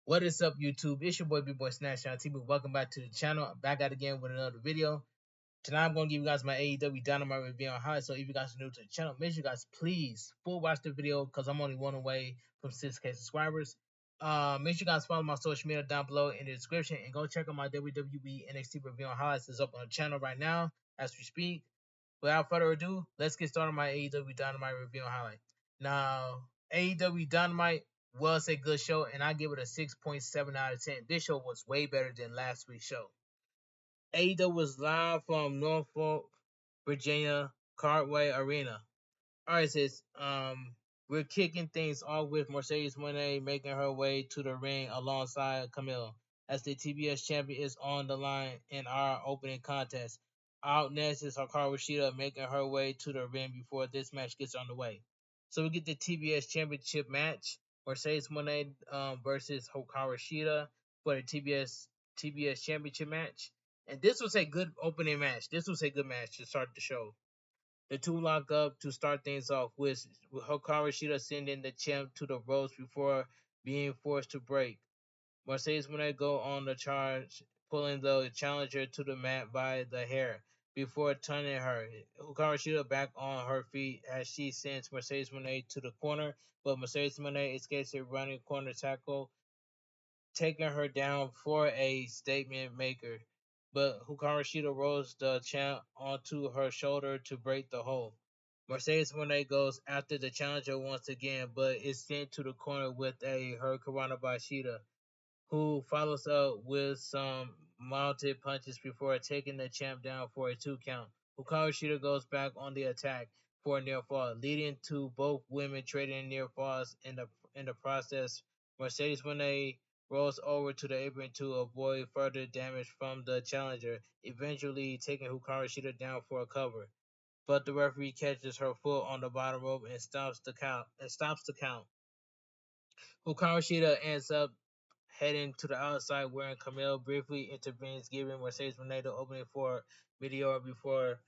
What is up, YouTube? It's your boy Bigboysnacksjonnytv. Welcome back to the channel. I'm back out again with another video. Tonight I'm gonna give you guys my AEW Dynamite review on high. So if you guys are new to the channel, make sure you guys please full watch the video because I'm only one away from 6K subscribers. Make sure you guys follow my social media down below in the description and go check out my WWE NXT review on highlights. It's up on the channel right now as we speak. Without further ado, let's get started on my AEW Dynamite review and highlight. Now, AEW Dynamite was a good show, and I give it a 6.7 out of 10. This show was way better than last week's show. AEW was live from Norfolk, Virginia, Cartway Arena. Alright, sis. We're kicking things off with Mercedes Moné making her way to the ring alongside Camille, as the TBS champion is on the line in our opening contest. Out next is Hikaru Shida making her way to the ring before this match gets underway. So we get the TBS championship match: Mercedes Moné versus Hikaru Shida for the TBS championship match. And this was a good opening match. This was a good match to start the show. The two lock up to start things off, with Hikaru Shida sending the champ to the ropes before being forced to break. Mercedes Moné go on the charge, pulling the challenger to the mat by the hair before turning her. Hikaru Shida back on her feet as she sends Mercedes Moné to the corner, but Mercedes Moné escapes a running corner tackle, taking her down for a statement maker. But Hikaru Shida rolls the champ onto her shoulder to break the hold. Mercedes Moné goes after the challenger once again, but is sent to the corner with a hurricanrana by Shida, who follows up with some mounted punches before taking the champ down for a 2 count. Hikaru Shida goes back on the attack for a near fall, leading to both women trading near falls in the process. Mercedes Moné rolls over to the apron to avoid further damage from the challenger, eventually taking Hikaru Shida down for a cover. But the referee catches her foot on the bottom rope and stops the count. Hikaru Shida ends up heading to the outside, where Camille briefly intervenes, giving Mercedes Moné the opening for Meteor before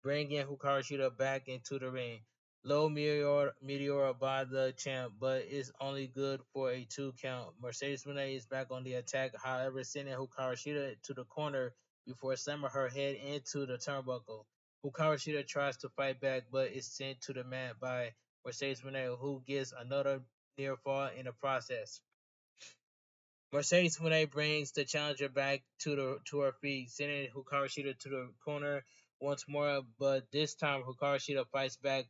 bringing Hikaru Shida back into the ring. Low Meteor by the champ, but is only good for a 2 count. Mercedes Moné is back on the attack, however, sending Hikaru Shida to the corner before slamming her head into the turnbuckle. Hikaru Shida tries to fight back, but is sent to the mat by Mercedes Moné, who gets another near fall in the process. Mercedes Moné brings the challenger back to her feet, sending Hikaru Shida to the corner once more, but this time Hikaru Shida fights back,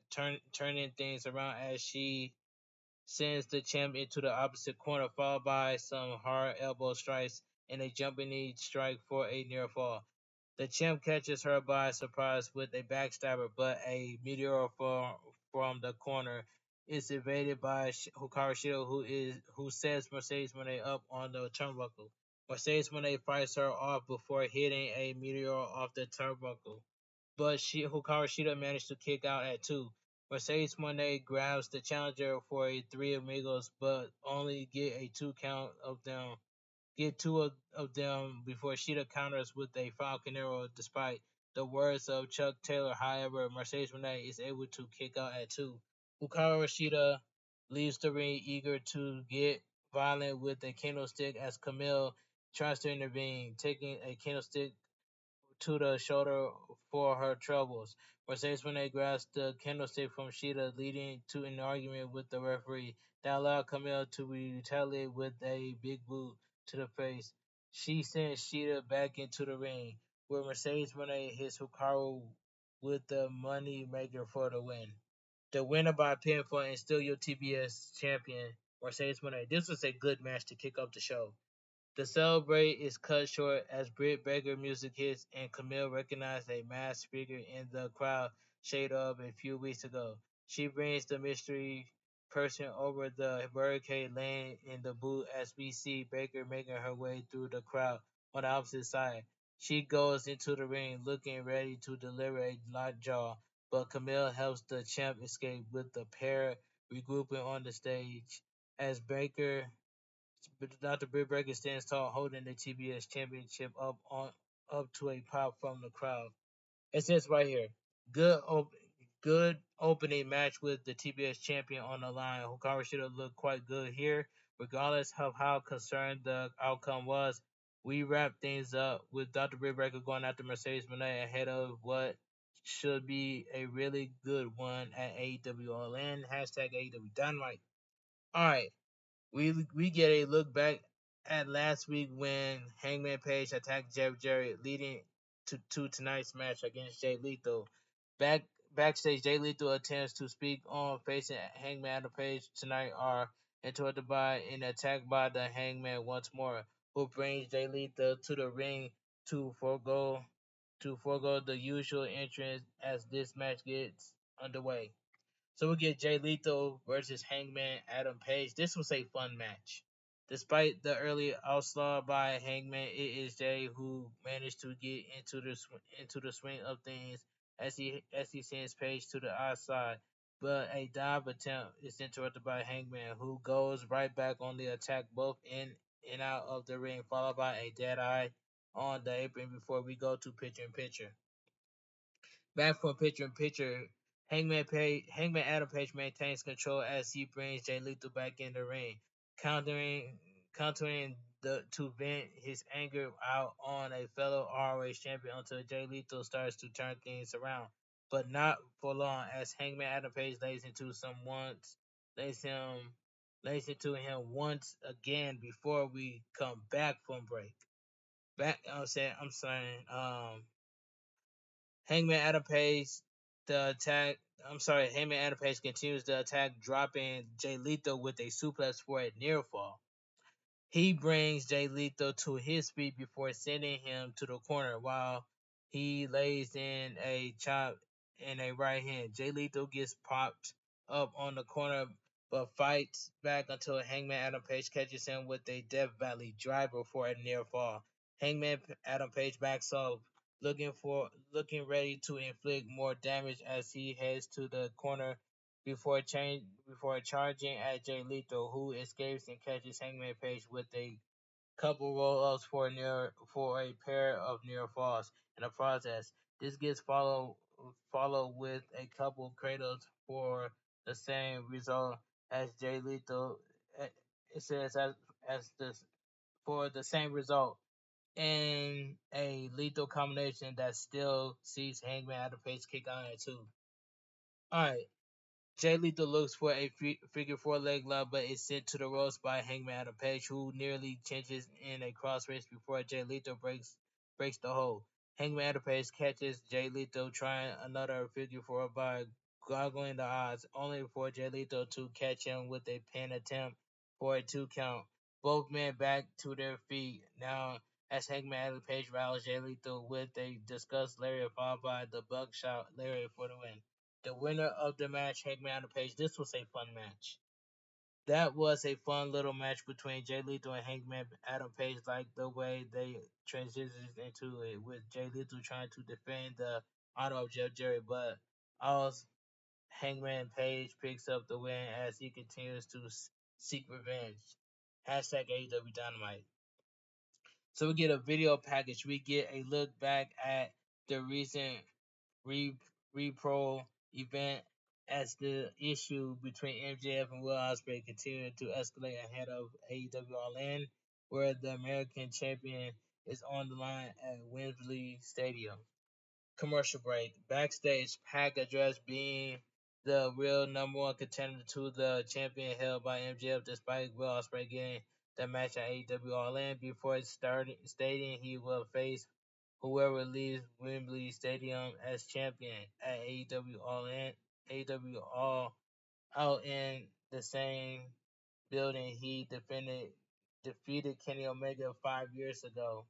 turning things around as she sends the champ into the opposite corner, followed by some hard elbow strikes and a jumping knee strike for a near fall. The champ catches her by surprise with a backstabber, but a meteor from the corner is evaded by Hikaru Shida, who sets Mercedes Moné up on the turnbuckle. Mercedes Moné fights her off before hitting a meteor off the turnbuckle, but Hikaru Shida managed to kick out at 2. Mercedes Moné grabs the challenger for a 3 amigos, but only get a 2 count of them. Get two of them before Shida counters with a Falcon Arrow. Despite the words of Chuck Taylor, however, Mercedes Moné is able to kick out at 2. Hikaru Shida leaves the ring eager to get violent with a candlestick as Camille tries to intervene, taking a candlestick to the shoulder for her troubles. Mercedes Moné grabs the candlestick from Shida, leading to an argument with the referee that allowed Camille to retaliate with a big boot to the face. She sends Shida back into the ring, where Mercedes Moné hits Hikaru with the money maker for the win. The winner by pinfall and still your TBS champion, Mercedes Moné. This was a good match to kick off the show. The celebrate is cut short as Britt Baker music hits and Camille recognized a masked figure in the crowd shade of a few weeks ago. She brings the mystery person over the barricade, laying in the boot as we see Baker making her way through the crowd on the opposite side. She goes into the ring looking ready to deliver a lockjaw, but Camille helps the champ escape with the pair regrouping on the stage as Dr. Britt Baker stands tall, holding the TBS championship up to a pop from the crowd. It says right here, good op- good opening match with the TBS champion on the line. Hikaru Shida looked quite good here. Regardless of how concerned the outcome was, we wrapped things up with Dr. Britt going after Mercedes Monet ahead of what should be a really good one at AEW All In. Hashtag AEW Dynamite. Alright, we get a look back at last week when Hangman Page attacked Jeff Jarrett, leading to tonight's match against Jay Lethal. Back Backstage, Jay Lethal attempts to speak on facing Hangman Adam Page tonight are interrupted by an attack by the Hangman once more, who brings Jay Lethal to the ring to forego the usual entrance as this match gets underway. So we get Jay Lethal versus Hangman Adam Page. This was a fun match. Despite the early onslaught by Hangman, it is Jay who managed to get into the swing of things as he sends Page to the outside. But a dive attempt is interrupted by Hangman, who goes right back on the attack, both in and out of the ring, followed by a dead eye on the apron before we go to picture in picture. Back from picture in picture, Hangman Adam Page maintains control as he brings Jay Lethal back in the ring, countering countering to vent his anger out on a fellow ROH champion until Jay Lethal starts to turn things around, but not for long as Hangman Adam Page lays him lays into him once again before we come back from break. I'm saying Hangman Adam Page the attack. Hangman Adam Page continues the attack, dropping Jay Lethal with a suplex for a near fall. He brings Jay Lethal to his feet before sending him to the corner while he lays in a chop and a right hand. Jay Lethal gets popped up on the corner but fights back until Hangman Adam Page catches him with a Death Valley driver for a near fall. Hangman Adam Page backs off, looking ready to inflict more damage as he heads to the corner before charging at Jay Lethal, who escapes and catches Hangman Page with a couple roll-ups for a pair of near falls. In the process, this gets followed with a couple cradles for the same result as Jay Lethal. It says as this for the same result in a lethal combination that still sees Hangman Adam Page kick on it too. Alright, Jay Lethal looks for a figure four leg lock, but is sent to the ropes by Hangman Adam Page, who nearly changes in a cross race before Jay Lethal breaks the hold. Hangman Adam Page catches Jay Lethal trying another figure four by goggling the odds, only for Jay Lethal to catch him with a pin attempt for a 2 count. Both men back to their feet now as Hangman Adam Page rallies Jay Lethal with a discussed lariat followed by the buckshot lariat for the win. The winner of the match, Hangman Adam Page. This was a fun match. That was a fun little match between Jay Lethal and Hangman Adam Page, like the way they transitioned into it, with Jay Lethal trying to defend the honor of Jeff Jarrett, but also Hangman Page picks up the win as he continues to seek revenge. Hashtag AEW Dynamite. So we get a video package. We get a look back at the recent re repro event as the issue between MJF and Will Ospreay continued to escalate ahead of AEW All In, where the American champion is on the line at Wembley Stadium. Commercial break. Backstage, Pac addressed being the real number one contender to the champion held by MJF, despite Will Ospreay getting the match at AEW All In before stating he will face whoever leaves Wembley Stadium as champion at AEW All In. AEW All Out in the same building he defeated Kenny Omega 5 years ago.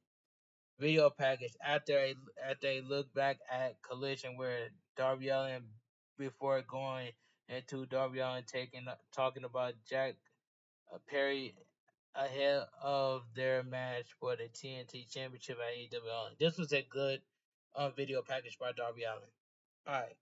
Video package after a look back at Collision where Darby Allin before going into Darby Allin talking about Jack Perry ahead of their match for the TNT Championship at AEW All In. This was a good video package by Darby Allin. Alright.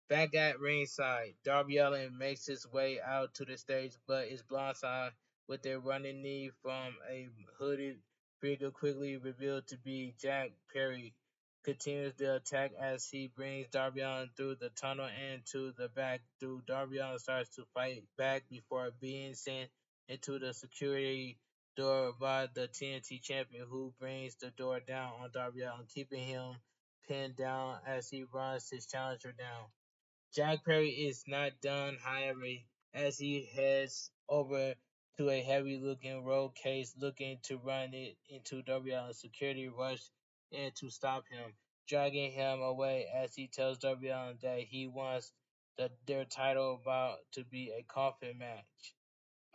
Back at ringside, Darby Allin makes his way out to the stage but is blindsided with a running knee from a hooded figure quickly revealed to be Jack Perry. Continues the attack as he brings Darby Allin through the tunnel and to the back. Darby Allin starts to fight back before being sent into the security door by the TNT champion, who brings the door down on Darby Allin, keeping him pinned down as he runs his challenger down. Jack Perry is not done, however, as he heads over to a heavy-looking road case, looking to run it into Darby Allin's security rush in to stop him, dragging him away as he tells Darby Allin that he wants their title about to be a coffin match.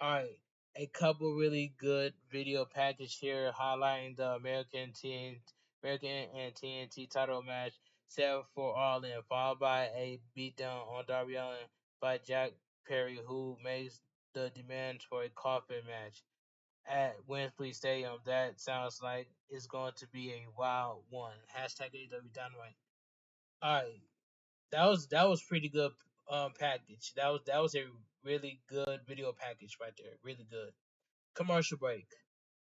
Alright, a couple really good video package here highlighting the American and TNT title match set for All In, followed by a beatdown on Darby Allin by Jack Perry, who makes the demand for a coffin match at Wembley Stadium. That sounds like it's going to be a wild one. Hashtag AEW Dynamite. Alright, that was pretty good package. That was a really good video package right there. Really good. Commercial break.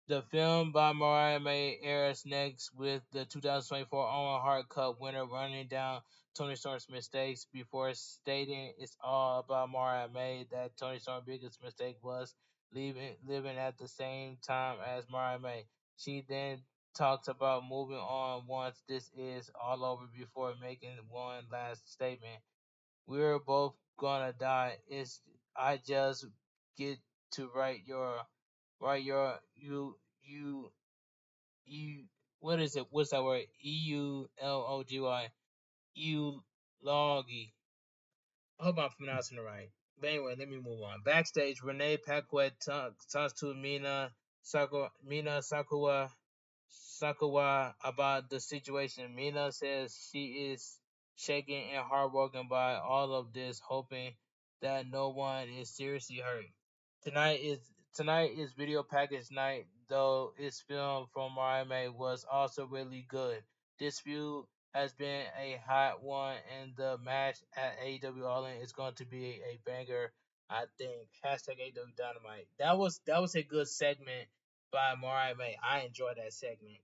The film by Mariah May airs next with the 2024 Owen Hart Cup winner running down Tony Storm's mistakes before stating it's all about Mariah May, that Tony Storm's biggest mistake was living at the same time as Mariah May. She then talks about moving on once this is all over before making one last statement. We're both gonna die. It's I just get to write your you what is it? What's that word? EULOGY. Eulogy. I hope I'm pronouncing it right. But anyway, let me move on. Backstage, Renee Paquette talks to Mina Sakawa about the situation. Mina says she is shaken and heartbroken by all of this, hoping that no one is seriously hurt. Tonight is tonight is video package night, though its film from Miami was also really good. This feud has been a hot one, and the match at AEW All In is going to be a banger, I think. Hashtag AEW Dynamite. That was a good segment by Mariah May. I enjoyed that segment.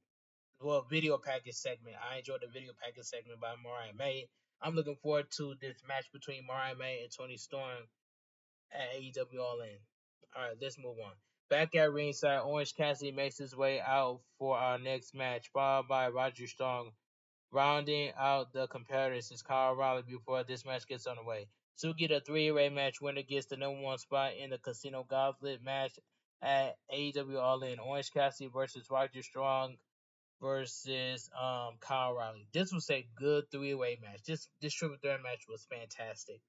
Well, video package segment. I enjoyed the video package segment by Mariah May. I'm looking forward to this match between Mariah May and Tony Storm at AEW All In. Alright, let's move on. Back at ringside, Orange Cassidy makes his way out for our next match, followed by Roger Strong. Rounding out the competitors is Kyle O'Reilly before this match gets underway. So we get a three-way match winner gets the number one spot in the Casino Gauntlet match at AEW All In. Orange Cassidy versus Roger Strong versus Kyle O'Reilly. This was a good three-way match. This triple threat match was fantastic.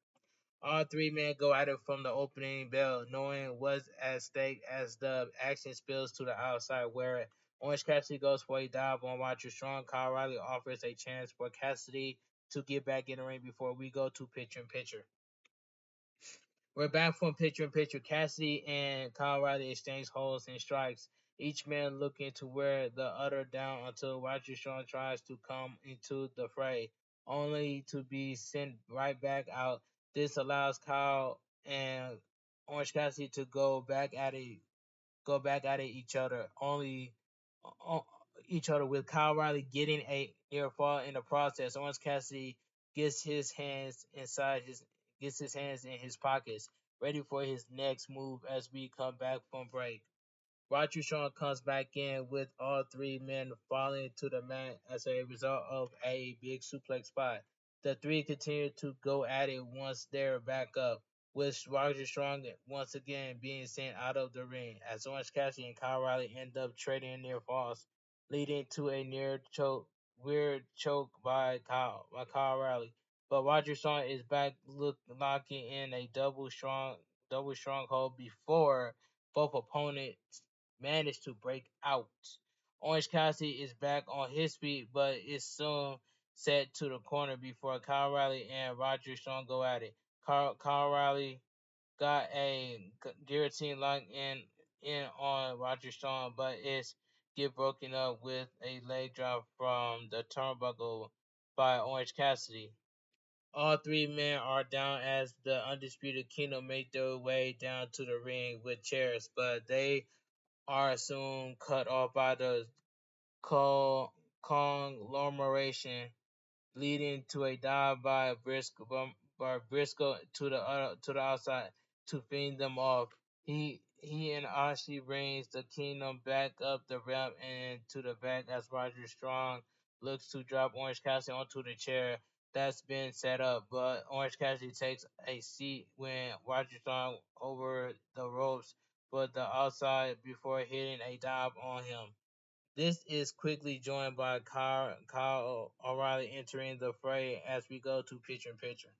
All three men go at it from the opening bell, knowing what's at stake as the action spills to the outside, where Orange Cassidy goes for a dive on Roger Strong. Kyle Riley offers a chance for Cassidy to get back in the ring before we go to picture in picture. We're back from picture in picture. Cassidy and Kyle Riley exchange holds and strikes, each man looking to wear the other down until Roger Strong tries to come into the fray, only to be sent right back out. This allows Kyle and Orange Cassidy to go back at each other, only uh, each other, with Kyle Riley getting a near fall in the process. Orange Cassidy gets his hands inside his gets his hands in his pockets, ready for his next move as we come back from break. Roger Strong comes back in with all three men falling to the mat as a result of a big suplex spot. The three continue to go at it once they're back up, with Roger Strong once again being sent out of the ring as Orange Cassidy and Kyle Riley end up trading near falls, leading to a weird choke by Kyle Riley. But Roger Strong is back locking in a double stronghold before both opponents managed to break out. Orange Cassidy is back on his feet, but is soon set to the corner before Kyle Riley and Roger Strong go at it. Kyle Riley got a guillotine lock in on Roger Strong, but it's get broken up with a leg drop from the turnbuckle by Orange Cassidy. All three men are down as the Undisputed Kingdom make their way down to the ring with chairs, but they are soon cut off by the conglomeration, leading to a dive by Briscoe to the outside to fend them off. he and Ashi brings the Kingdom back up the ramp and to the back as Roger Strong looks to drop Orange Cassidy onto the chair that's been set up. But Orange Cassidy takes a seat when Roger Strong over the ropes, but the outside before hitting a dive on him. This is quickly joined by Kyle O'Reilly entering the fray as we go to picture in picture.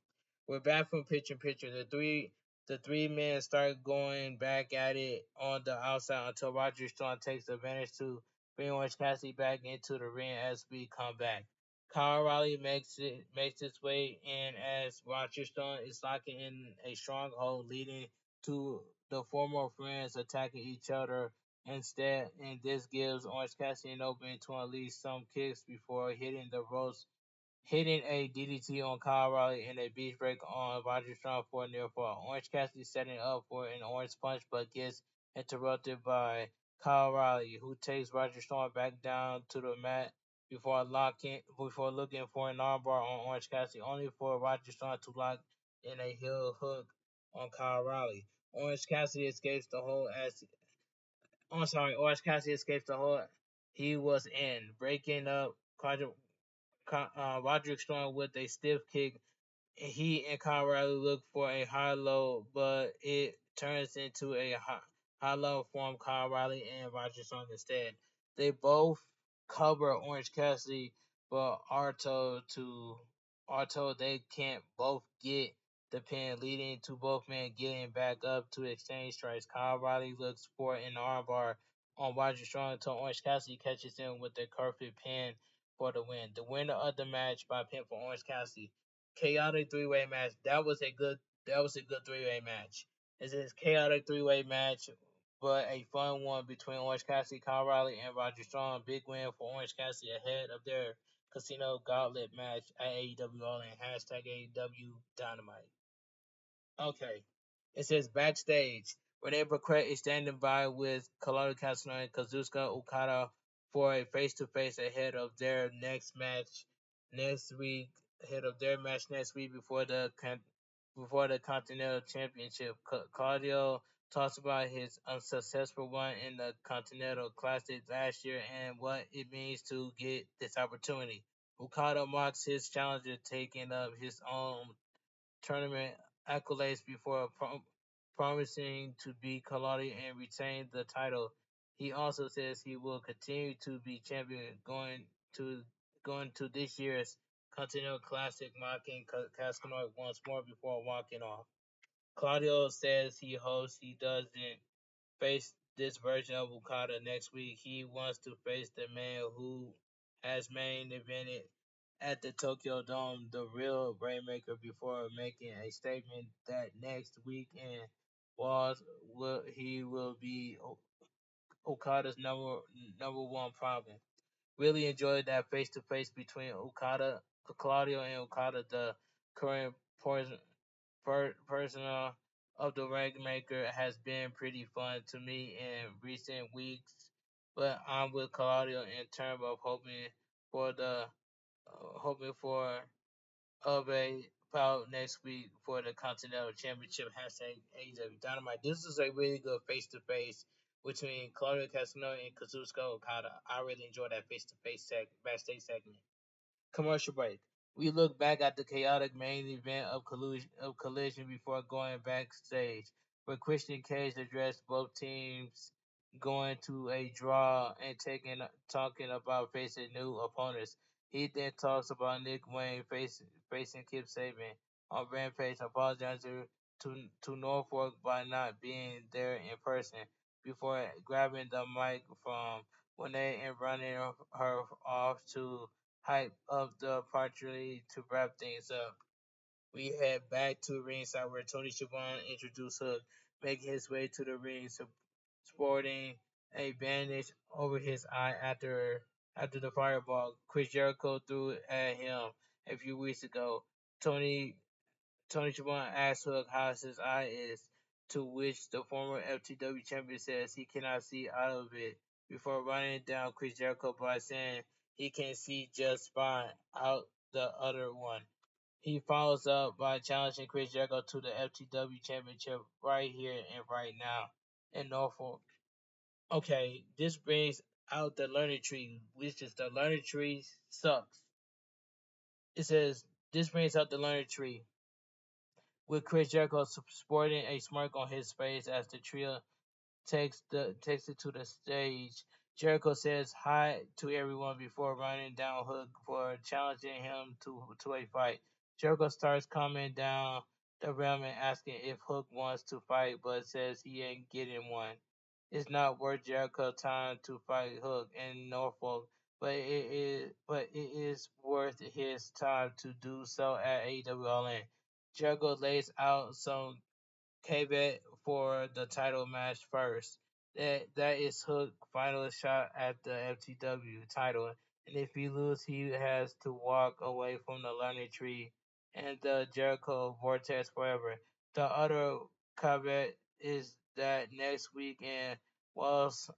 We're back from picture in picture. The three men start going back at it on the outside until Roger Strong takes advantage to bring Orange Cassidy back into the ring as we come back. Kyle O'Reilly makes its way in as Roger Strong is locking in a stronghold leading to the former friends attacking each other instead, and this gives Orange Cassidy an opening to unleash some kicks before hitting the ropes, hitting a DDT on Kyle O'Reilly and a beach break on Roger Strong for a near fall. Orange Cassidy setting up for an orange punch but gets interrupted by Kyle O'Reilly, who takes Roger Strong back down to the mat before looking for an armbar on Orange Cassidy, only for Roger Strong to lock in a heel hook on Kyle O'Reilly. Orange Cassidy escapes the hold as Orange Cassidy escapes the hole he was in, breaking up Roderick Strong with a stiff kick. He and Colorado look for a high low, but it turns into a high low from Colorado and Roger Strong instead. They both cover Orange Cassidy, but are told they can't both get the pin, leading to both men getting back up to exchange strikes. Colorado looks for an armbar on Roger Strong until Orange Cassidy catches him with a perfect pin for the win. The winner of the match by pin for Orange Cassidy. Chaotic three-way match. That was a good three-way match. It's a chaotic three-way match, but a fun one between Orange Cassidy, Kyle Riley, and Roger Strong. Big win for Orange Cassidy ahead of their Casino Gauntlet match at AEW All In. Hashtag AEW Dynamite. Okay. It says backstage. Rene Paquette is standing by with Colorado Casanova and Kazuchika Okada for a face-to-face ahead of their next week. Ahead of their match next week before the Continental Championship. Claudio talks about his unsuccessful run in the Continental Classic last year and what it means to get this opportunity. Okada mocks his challenger taking up his own tournament accolades before promising to beat Kaladi and retain the title. He also says he will continue to be champion to going to this year's Continental Classic, mocking Cascanoid once more before walking off. Claudio says he hopes he doesn't face this version of Okada next week. He wants to face the man who has main evented at the Tokyo Dome, the real Rainmaker, before making a statement that next weekend he will be Okada's number one problem. Really enjoyed that face to face between Claudio and Okada, the current persona of the Rainmaker has been pretty fun to me in recent weeks, but I'm with Claudio in terms of hoping for of a bout next week for the Continental Championship. Hashtag AEW Dynamite. This is a really good face to face between Claudio Castagnoli and Kazuchika Okada. I really enjoyed that face to face backstage segment. Commercial break. We look back at the chaotic main event of Collision before going backstage, where Christian Cage addressed both teams going to a draw and talking about facing new opponents. He then talks about Nick Wayne facing Kip Sabian on Rampage, apologizing to Norfolk by not being there in person before grabbing the mic from Monet and running her off to hype up the opportunity to wrap things up. We head back to ringside where Tony Schiavone introduced Hook, making his way to the ring, sporting a bandage over his eye after the fireball Chris Jericho threw at him a few weeks ago. Tony Tony Schiavone asked Hook how his eye is, to which the former FTW champion says he cannot see out of it before running down Chris Jericho by saying he can see just fine out the other one. He follows up by challenging Chris Jericho to the FTW championship right here and right now. in Norfolk. Okay, this brings out the learning tree, which is the learning tree sucks. It says this brings out the learning tree, with Chris Jericho sporting a smirk on his face as the trio takes it to the stage. Jericho says hi to everyone before running down Hook for challenging him to a fight. Jericho starts coming down the realm and asking if Hook wants to fight, but says he ain't getting one. It's not worth Jericho time to fight Hook in Norfolk, but it is worth his time to do so at AEW All In. Jericho lays out some Quebec for the title match first. That is Hook's final shot at the FTW title, and if he loses, he has to walk away from the learning tree and the Jericho Vortex forever. The other caveat is that next week in Wales,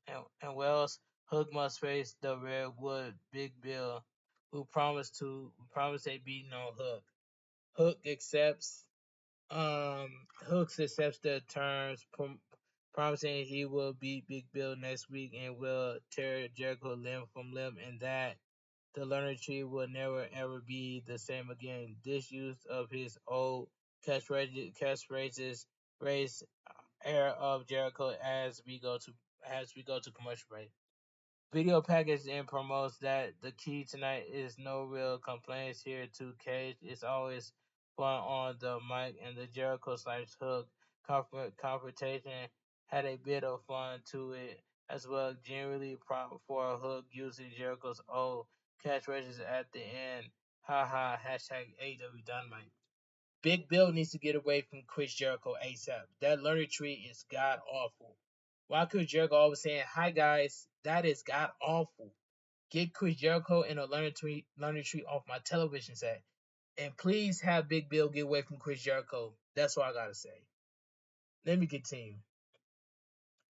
Hook must face the Redwood Big Bill, who promised a beating on Hook. Hook accepts um, Hooks accepts the terms, promising he will beat Big Bill next week and will tear Jericho limb from limb, and that the learning tree will never ever be the same again. This use of his old catchphrases raise air of Jericho as we go to commercial break. Video package and promotes that the key tonight is no real complaints here to Cage. It's always fun on the mic, and the Jericho slash Hook confrontation had a bit of fun to it as well. Generally, prompt for Hook using Jericho's old catchphrases at the end. Haha, hashtag AEW Dynamite. Big Bill needs to get away from Chris Jericho ASAP. That learning tree is god awful. Why Chris Jericho always saying, "Hi guys"? That is god awful. Get Chris Jericho and a learning tree off my television set. And please have Big Bill get away from Chris Jericho. That's all I gotta say. Let me continue.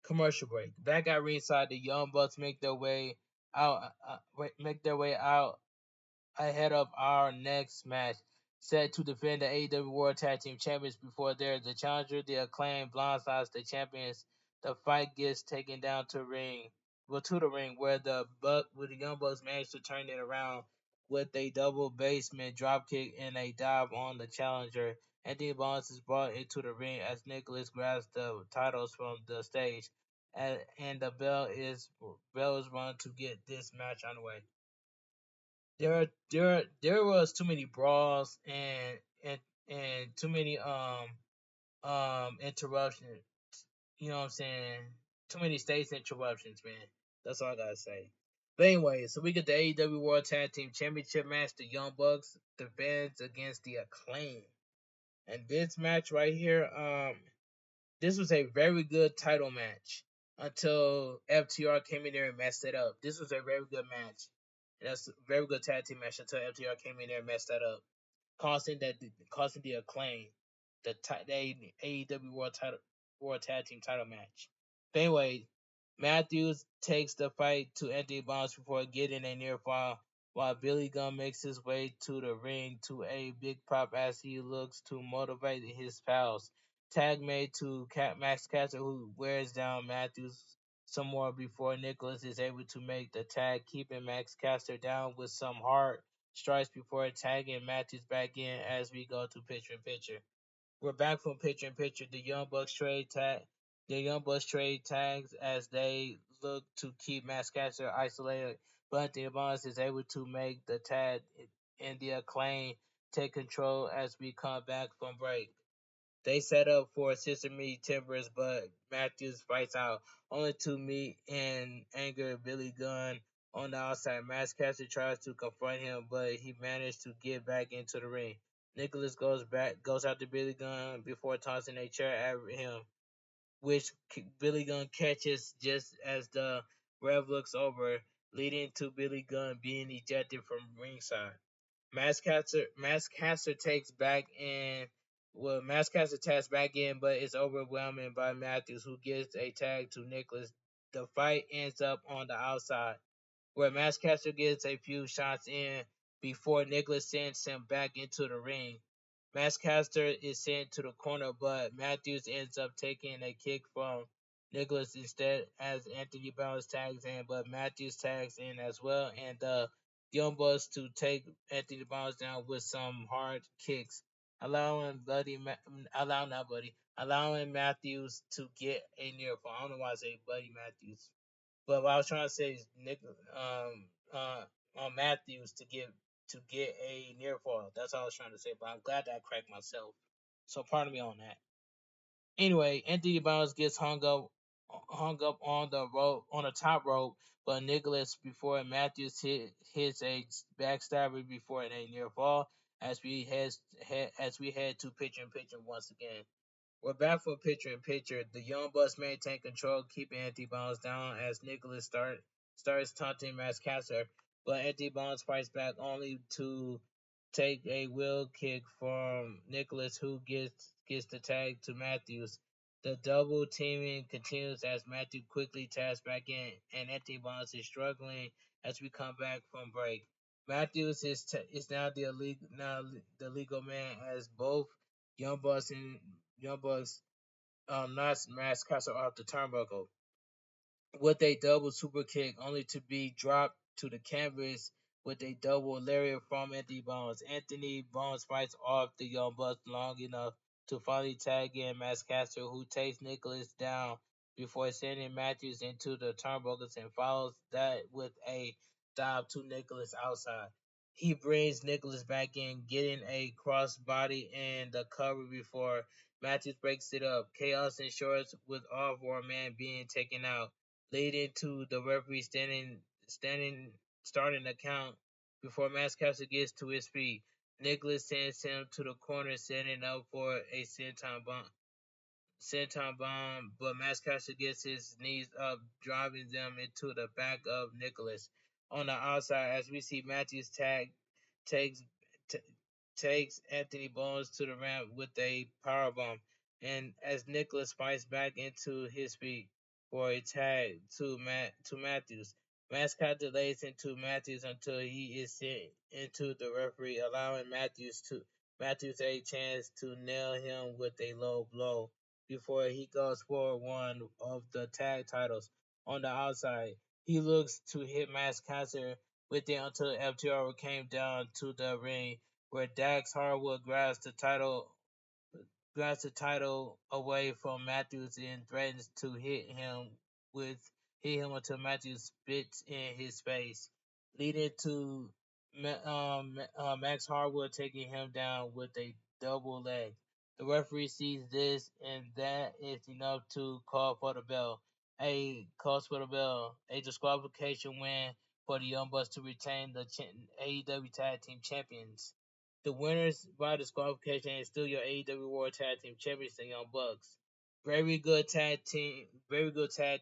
Commercial break. Back at ringside, the Young Bucks make their way out ahead of our next match, set to defend the AEW World Tag Team Champions before the challenger, the Acclaimed, blindsides the champions. The fight gets taken down to the ring, where the Young Bucks manage to turn it around with a double basement dropkick and a dive on the challenger. Anthony Bonds is brought into the ring as Nicholas grabs the titles from the stage, and the bell is run to get this match underway. There was too many brawls and too many interruptions. You know what I'm saying? Too many stage interruptions, man. That's all I gotta say. But anyway, so we get the AEW World Tag Team Championship match. The Young Bucks defends against the Acclaim, and this match right here, this was a very good title match until FTR came in there and messed it up. This was a very good match. And that's a very good tag team match until FTR came in there and messed that up, costing the Acclaim the AEW World Tag Team title match. But anyway, Matthews takes the fight to Anthony Bonds before getting a near fall, while Billy Gunn makes his way to the ring to a big pop as he looks to motivate his pals. Tag made to Max Caster, who wears down Matthews some more before Nicholas is able to make the tag, keeping Max Caster down with some hard strikes before tagging Matthews back in as we go to picture in picture. We're back from picture in picture. The Young Bucks trade tags as they look to keep Max Caster isolated, but Anthony Bonds is able to make the tag and the Acclaim take control as we come back from break. They set up for Sister Me Timbers, but Matthews fights out, only to meet and anger Billy Gunn on the outside. Max Caster tries to confront him, but he managed to get back into the ring. Nicholas goes after Billy Gunn before tossing a chair at him, which Billy Gunn catches just as the rev looks over, leading to Billy Gunn being ejected from ringside. Mascaster takes back in. Well, Mascaster tags back in, but it's overwhelming by Matthews, who gives a tag to Nicholas. The fight ends up on the outside, where Mascaster gets a few shots in before Nicholas sends him back into the ring. Mascaster is sent to the corner, but Matthews ends up taking a kick from Nicholas instead as Anthony Barnes tags in, but Matthews tags in as well, and the Young Bucks to take Anthony Barnes down with some hard kicks, allowing allowing Matthews to get a near fall. I don't know why I say Buddy Matthews, but what I was trying to say is on Matthews to get a near fall. That's all I was trying to say. But I'm glad that I cracked myself. So pardon me on that. Anyway, Anthony Barnes gets hung up on the rope on the top rope, but Nicholas before Matthews hits a backstabber before a near fall as we head to pitcher and pitcher once again. We're back for pitcher in pitcher. The Young Bucks maintain control, keeping Anthony Barnes down as Nicholas starts taunting Mascaster, but Anthony Barnes fights back only to take a wheel kick from Nicholas, who gets the tag to Matthews. The double teaming continues as Matthew quickly taps back in, and Anthony Barnes is struggling as we come back from break. Matthews is now the legal man as both Young Bucks and Young Bucks not Max Castle off the turnbuckle with a double super kick, only to be dropped to the canvas with a double lariat from Anthony Bones. Anthony Bones fights off the Young Bucks long enough to finally tag in Max Caster, who takes Nicholas down before sending Matthews into the turnbuckles and follows that with a dive to Nicholas outside. He brings Nicholas back in, getting a crossbody and the cover before Matthews breaks it up. Chaos ensures with all four men being taken out, leading to the referee standing starting the count before Max Caster gets to his feet. Nicholas sends him to the corner, setting up for a senton bomb, but Mascaster gets his knees up, driving them into the back of Nicholas. On the outside, as we see Matthews takes t- takes Anthony Bones to the ramp with a powerbomb, and as Nicholas fights back into his feet for a tag to Matthews. Mascot delays into Matthews until he is sent into the referee, allowing Matthews a chance to nail him with a low blow before he goes for one of the tag titles on the outside. He looks to hit Mascot with it until FTR came down to the ring, where Dax Harwood grabs the title away from Matthews and threatens to with hit him until Matthews spits in his face, leading to Max Harwood taking him down with a double leg. The referee sees this, and that is enough to call for the bell. A disqualification win for the Young Bucks to retain the AEW Tag Team Champions. The winners by disqualification is still your AEW World Tag Team Champions, the Young Bucks. Very good tag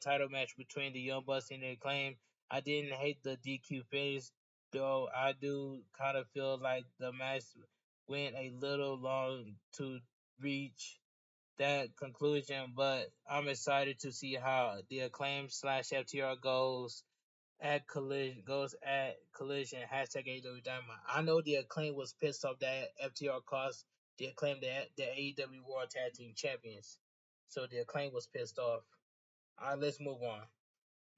title match between the Young Bucks and the Acclaim. I didn't hate the DQ finish, though I do kind of feel like the match went a little long to reach that conclusion, but I'm excited to see how the Acclaim slash FTR goes at collision hashtag AEW Dynamite. I know the Acclaim was pissed off that FTR cost the Acclaim the AEW World Tag Team Champions. So the Acclaim was pissed off. Alright, let's move on.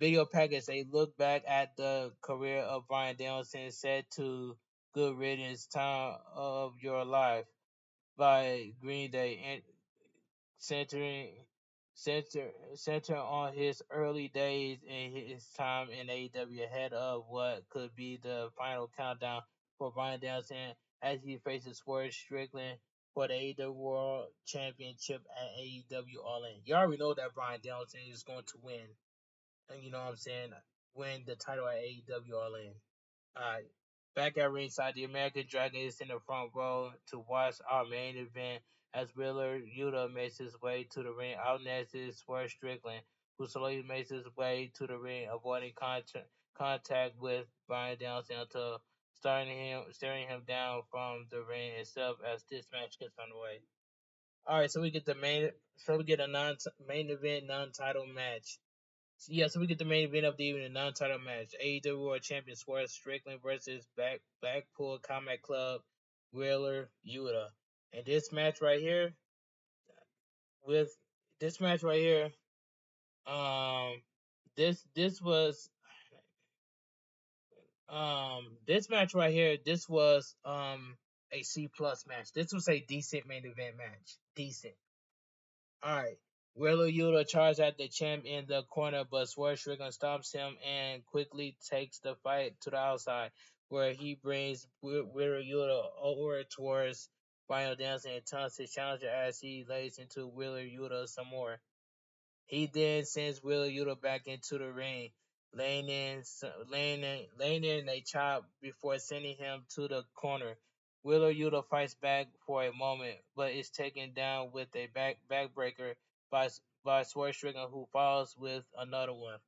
Video package, a look back at the career of Bryan Danielson set to Good Riddance Time of Your Life by Green Day, and centering center on his early days and his time in AEW ahead of what could be the final countdown for Bryan Danielson as he faces Strickland for the AEW World Championship at AEW All In. You already know that Bryan Danielson is going to win, and you know what I'm saying, win the title at AEW All In. Alright. Back at ringside, the American Dragon is in the front row to watch our main event as Wheeler Yuta makes his way to the ring. Out next is Swerve Strickland, who slowly makes his way to the ring, avoiding contact with Bryan Danielson until staring him down from the ring itself as this match gets underway. Alright, so we get a main event non-title match. So we get the main event of the evening, non-title match. AEW World Champion Swerve Strickland versus Blackpool Combat Club Wheeler Yuta. And this match right here, with this match right here, Um, this was this match right here. This was a C+ match. This was a decent main event match. Decent. All right. Wheeler Yuta charged at the champ in the corner, but Swerve Strickland stops him and quickly takes the fight to the outside, where he brings Wheeler Yuta over towards Bryan Danielson and taunts his challenger as he lays into Wheeler Yuta some more. He then sends Wheeler Yuta back into the ring, laying in a chop before sending him to the corner. Wheeler Yuta fights back for a moment, but is taken down with a backbreaker by Swerve Strickland, who follows with another one.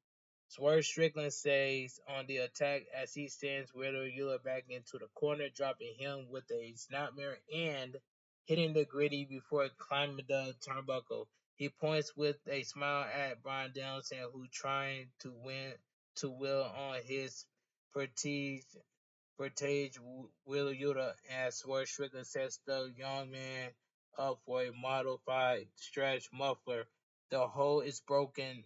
Swerve Strickland stays on the attack as he sends Wheeler Yuta back into the corner, dropping him with a snapmare and hitting the gritty before climbing the turnbuckle. He points with a smile at Bryan Danielson, who trying to will on his prestige Wheeler Yuta as Swerve Strickland sets the young man up for a modified stretch muffler. The hole is broken,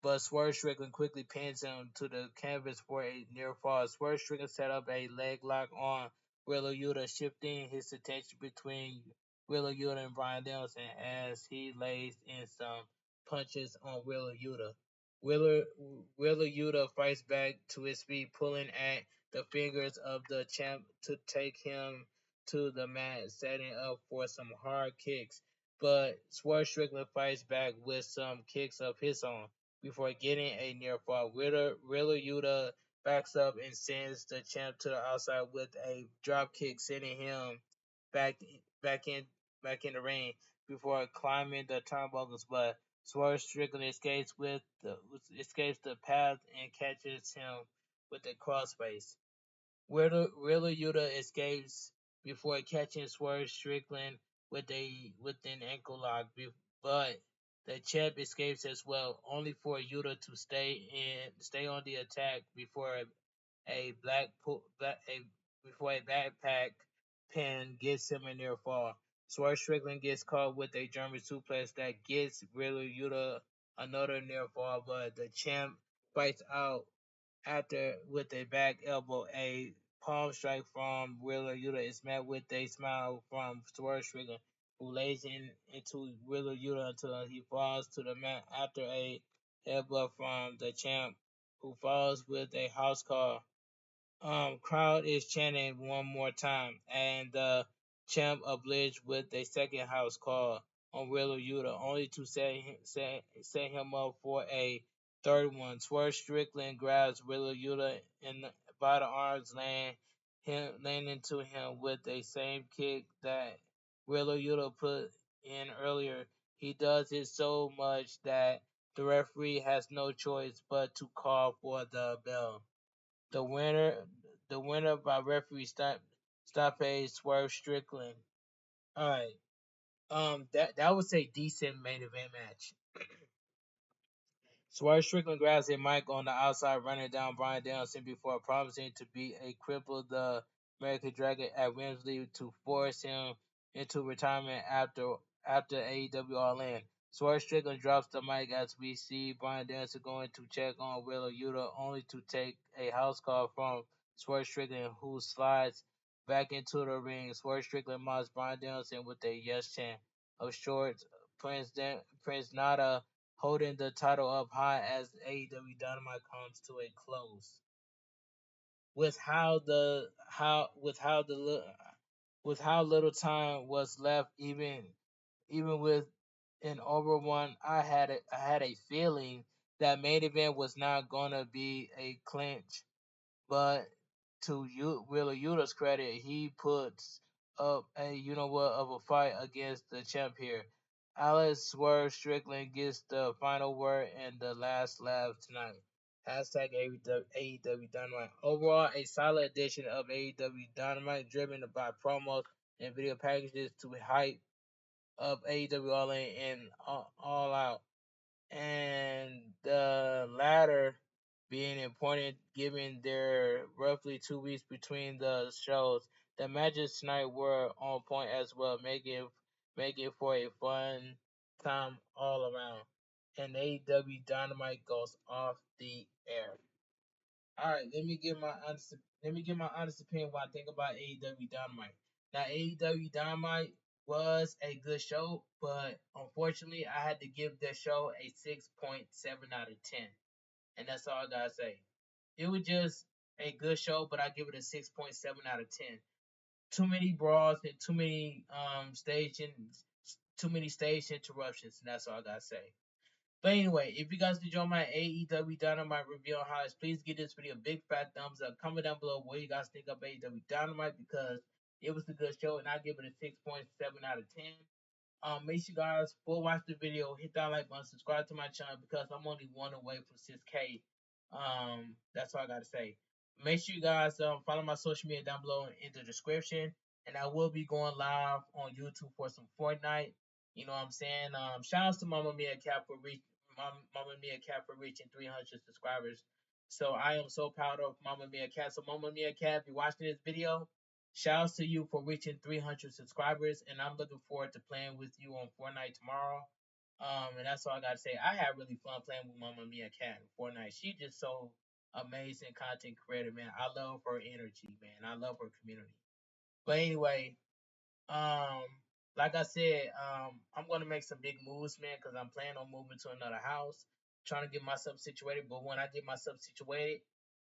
but Swerve Strickland quickly pins him to the canvas for a near fall. Swerve Strickland set up a leg lock on Wheeler Yuta, shifting his attention between Wheeler Yuta and Bryan Danielson as he lays in some punches on Wheeler Yuta. Wheeler, Wheeler Yuta fights back to his feet, pulling at the fingers of the champ to take him to the mat, setting up for some hard kicks. But Swerve Strickland fights back with some kicks of his own before getting a near fall. Wheeler Yuta backs up and sends the champ to the outside with a drop kick, sending him back back in back in the ring before climbing the turnbuckles. But Swerve Strickland escapes the path and catches him with a crossface. Wheeler Yuta escapes before catching Swerve Strickland with an ankle lock, but the champ escapes as well, only for Yuta to stay on the attack before a black, black a before a backpack pin gets him a near fall. Swerve Strickland gets caught with a German suplex that gets Wheeler Yuta another near fall, but the champ fights out after with a back elbow. A palm strike from Wheeler Yuta is met with a smile from Swerve Strickland, who lays into Wheeler Yuta until he falls to the mat after a headbutt from the champ, who falls with a house call. Crowd is chanting one more time, and the champ obliged with a second house call on Wheeler Yuta, only to set him up for a third one. Swerve Strickland grabs Wheeler Yuta by the arms, laying into him with the same kick that Wheeler Yuta put in earlier. He does it so much that the referee has no choice but to call for the bell. The winner, the winner by referee stoppage, Swerve Strickland. All right. That was a decent main event match. Swerve Strickland grabs a mic on the outside, running down Bryan Danielson before promising to beat a crippled the American Dragon at Wembley to force him into retirement after AEW All In. Swerve Strickland drops the mic as we see Bryan Danielson going to check on Wheeler Yuta, only to take a house call from Swerve Strickland, who slides back into the ring. Swerve Strickland mocks Bryan Danielson with a yes chant of shorts. Prince Nada holding the title up high as AEW Dynamite comes to a close. With how little time was left, even with an over one, I had a feeling that main event was not gonna be a clinch. But to Wheeler Yuta's credit, he puts up a of a fight against the champ here. Alex Swerve Strickland gets the final word and the last laugh tonight. Hashtag AEW Dynamite. Overall, a solid edition of AEW Dynamite, driven by promos and video packages to hype up AEW All In and All Out, and the latter being important given there roughly 2 weeks between the shows. The matches tonight were on point as well, making for a fun time all around. and AEW Dynamite goes off the air. All right, let me give my honest opinion what I think about AEW Dynamite. Now, AEW Dynamite was a good show, but unfortunately, I had to give that show a 6.7 out of 10, and that's all I gotta say. It was just a good show, but I give it a 6.7 out of 10. Too many brawls and too many stage interruptions, and that's all I gotta say. But anyway, if you guys enjoy my AEW Dynamite review on highlights, please give this video a big fat thumbs up. Comment down below what you guys think of AEW Dynamite because it was a good show, and I give it a 6.7 out of 10. Make sure you guys full watch the video, hit that like button, subscribe to my channel because I'm only one away from 6K. That's all I gotta say. Make sure you guys follow my social media down below in the description, and I will be going live on YouTube for some Fortnite. You know what I'm saying? Shout out to Mama Mia Cat for reaching 300 subscribers. So I am so proud of Mama Mia Cat. So Mama Mia Cat, if you're watching this video, shouts to you for reaching 300 subscribers, and I'm looking forward to playing with you on Fortnite tomorrow. And that's all I gotta say. I had really fun playing with Mama Mia Cat in Fortnite. She just so amazing content creator, man. I love her energy, man. I love her community. But anyway, um, like I said, I'm gonna make some big moves, man, because I'm planning on moving to another house, trying to get myself situated. But when I get myself situated,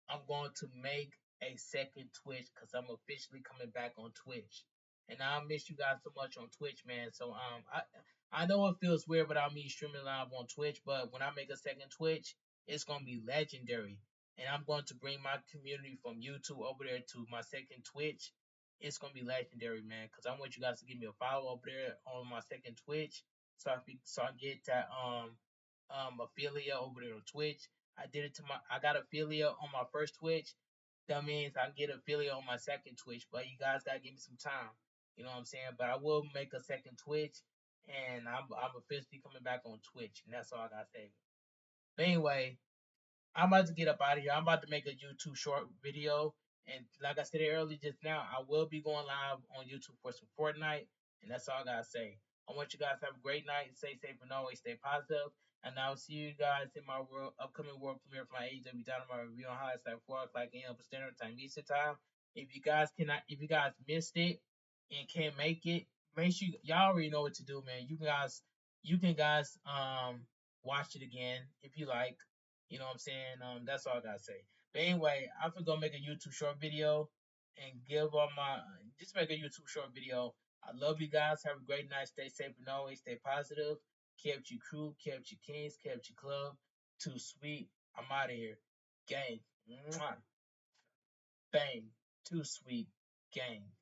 I'm going to make a second Twitch because I'm officially coming back on Twitch. And I miss you guys so much on Twitch, man. So I know it feels weird without me streaming live on Twitch, but when I make a second Twitch, it's gonna be legendary. And I'm going to bring my community from YouTube over there to my second Twitch. It's gonna be legendary, man. Cause I want you guys to give me a follow over there on my second Twitch, so I get that affiliate over there on Twitch. I got affiliate on my first Twitch. That means I get affiliate on my second Twitch, but you guys gotta give me some time. You know what I'm saying? But I will make a second Twitch, and I'm officially coming back on Twitch, and that's all I gotta say. But anyway, I'm about to get up out of here. I'm about to make a YouTube short video. And like I said earlier just now, I will be going live on YouTube for some Fortnite. And that's all I gotta say. I want you guys to have a great night. Stay safe and always stay positive. And I'll see you guys in my upcoming world premiere for my AEW Dynamite review on highlights at 4 o'clock a.m. Standard Time Eastern Time. If you guys missed it and can't make it, make sure y'all already know what to do, man. You can guys watch it again if you like. You know what I'm saying? That's all I gotta say. But anyway, I'm gonna make a YouTube short video and give all my just make a YouTube short video. I love you guys. Have a great night. Stay safe and always stay positive. Kept your crew, kept your kings, kept your club. Too sweet. I'm out of here. Gang. Mwah. Bang. Too sweet. Gang.